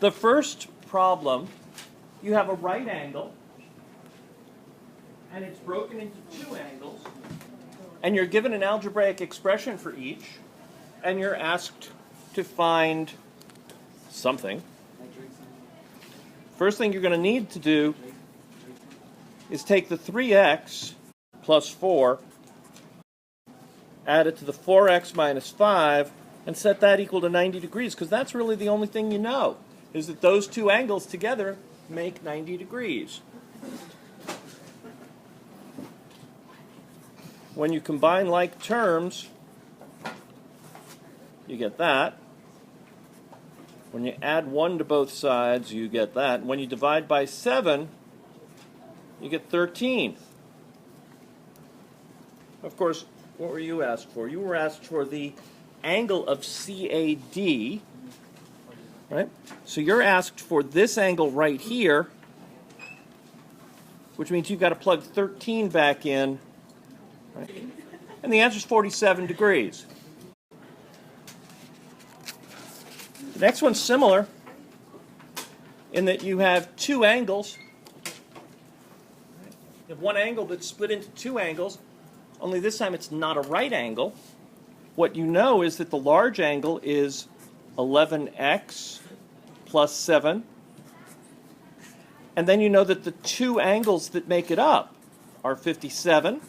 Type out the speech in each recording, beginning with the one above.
The first problem, you have a right angle, and it's broken into two angles, and you're given an algebraic expression for each, and you're asked to find something. First thing you're going to need to do is take the 3x plus 4, add it to the 4x minus 5, and set that equal to 90 degrees, because that's really the only thing you know, is that those two angles together make 90 degrees. When you combine like terms, you get that. When you add 1 to both sides, you get that. When you divide by 7, you get 13. Of course, what were you asked for? You were asked for the angle of CAD, right? So you're asked for this angle right here, which means you've got to plug 13 back in, right? And the answer is 47 degrees. The next one's similar in that you have two angles. You have one angle that's split into two angles, only this time it's not a right angle. What you know is that the large angle is 11x plus 7. And then you know that the two angles that make it up are 57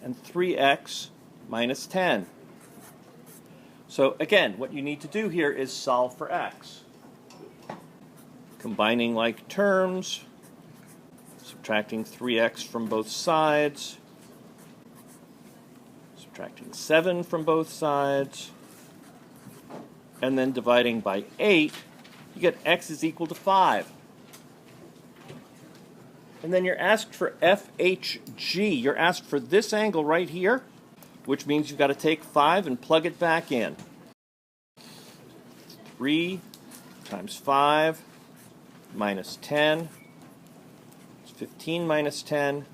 and 3x minus 10. So again, what you need to do here is solve for x. Combining like terms, subtracting 3x from both sides, subtracting 7 from both sides, and then dividing by 8, you get x is equal to 5. And then you're asked for FHG. You're asked for this angle right here, which means you've got to take 5 and plug it back in. 3 times 5 minus 10 is 15 minus 10,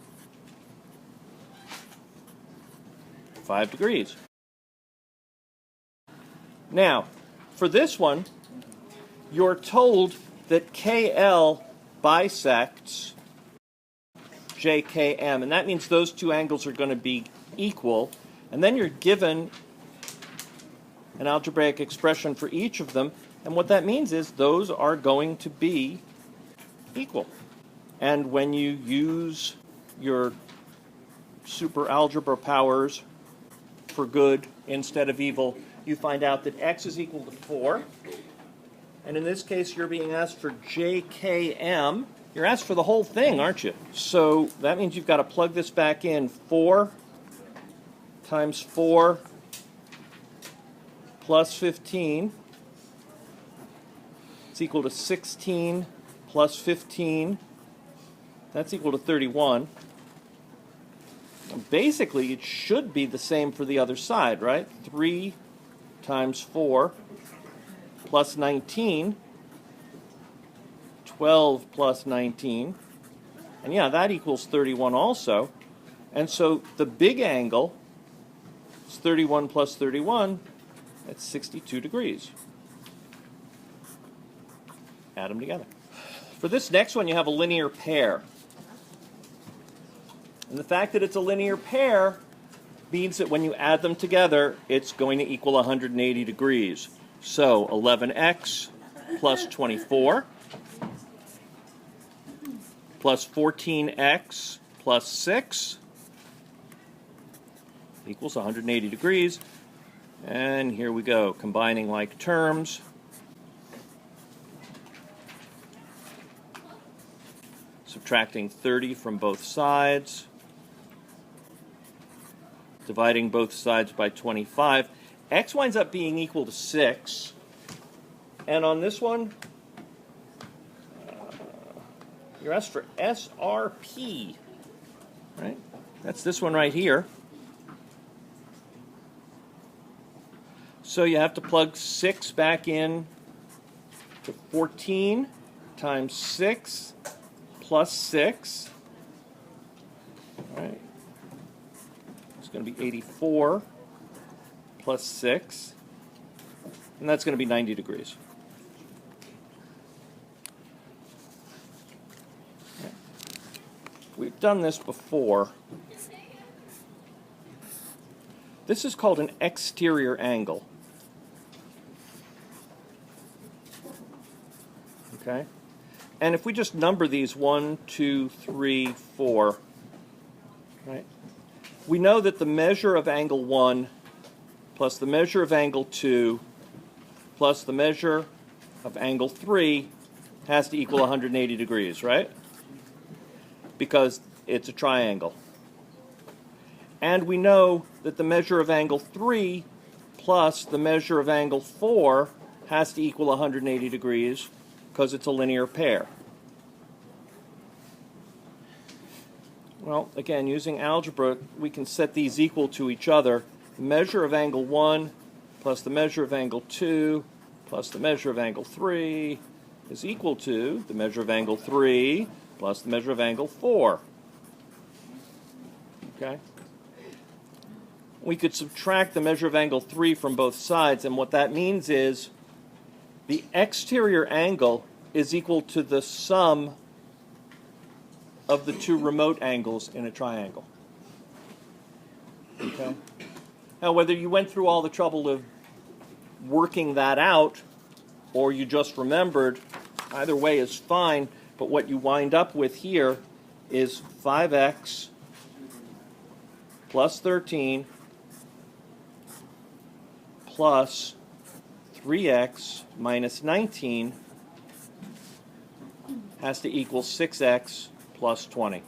5 degrees. Now, for this one, you're told that KL bisects JKM, and that means those two angles are going to be equal. And then you're given an algebraic expression for each of them, and what that means is those are going to be equal. And when you use your super algebra powers for good instead of evil, you find out that x is equal to 4. And in this case, you're being asked for JKM. You're asked for the whole thing, aren't you? So that means you've got to plug this back in. 4 times 4 plus 15 is equal to 16 plus 15. That's equal to 31. And basically, it should be the same for the other side, right? 3 times 4 plus 19, 12 plus 19. And yeah, that equals 31 also. And so the big angle is 31 plus 31. That's 62 degrees. Add them together. For this next one, you have a linear pair. And the fact that it's a linear pair means that when you add them together, it's going to equal 180 degrees. So 11x plus 24 plus 14x plus 6 equals 180 degrees. And here we go, combining like terms. Subtracting 30 from both sides. Dividing both sides by 25. X winds up being equal to 6. And on this one, you're asked for SRP. Right? That's this one right here. So you have to plug 6 back in to 14 times 6 plus 6. All right. It's going to be 84 plus 6. And that's going to be 90 degrees. done this before. This is called an exterior angle. Okay? And if we just number these 1, 2, 3, 4, right? We know that the measure of angle 1 plus the measure of angle 2 plus the measure of angle 3 has to equal 180 degrees, right? Because it's a triangle. And we know that the measure of angle 3 plus the measure of angle 4 has to equal 180 degrees because it's a linear pair. Well, again, using algebra, we can set these equal to each other. The measure of angle 1 plus the measure of angle 2 plus the measure of angle 3 is equal to the measure of angle 3 plus the measure of angle 4. Okay? We could subtract the measure of angle 3 from both sides, and what that means is the exterior angle is equal to the sum of the two remote angles in a triangle. Okay? Now, whether you went through all the trouble of working that out or you just remembered, either way is fine, but what you wind up with here is 5x plus 13 plus 3x minus 19 has to equal 6x plus 20.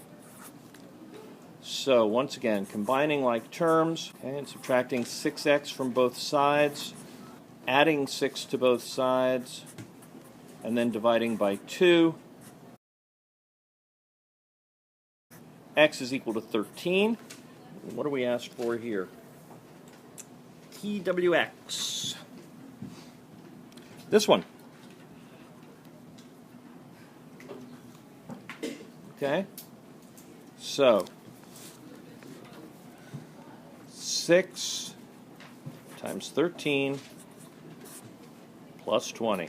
So once again, combining like terms, okay, and subtracting 6x from both sides, adding 6 to both sides, and then dividing by 2. X is equal to 13. What do we ask for here? TWX. This one. Okay? So, 6 times 13 plus 20.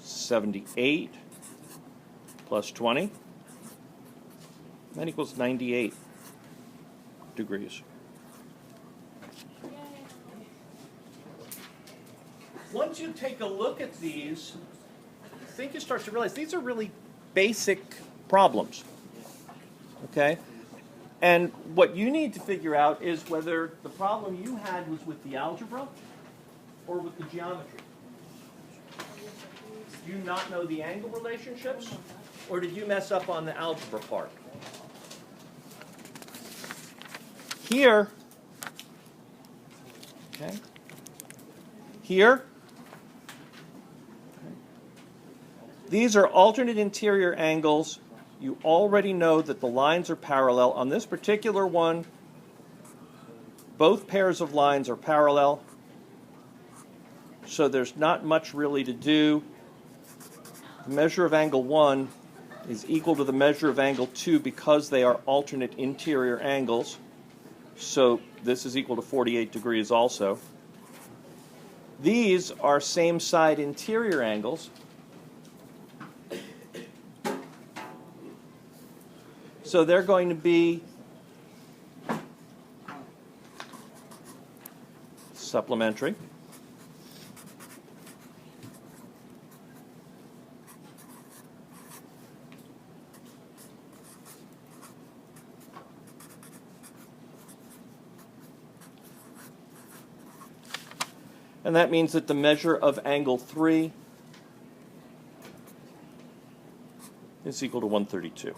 78 plus 20. That equals 98 degrees. Once you take a look at these, I think you start to realize these are really basic problems. Okay? And what you need to figure out is whether the problem you had was with the algebra or with the geometry. Do you not know the angle relationships, or did you mess up on the algebra part? Here, okay, here, these are alternate interior angles. You already know that the lines are parallel. On this particular one, both pairs of lines are parallel, so there's not much really to do. The measure of angle 1 is equal to the measure of angle 2 because they are alternate interior angles. So this is equal to 48 degrees also. These are same side interior angles. So they're going to be supplementary. And that means that the measure of angle 3 is equal to 132.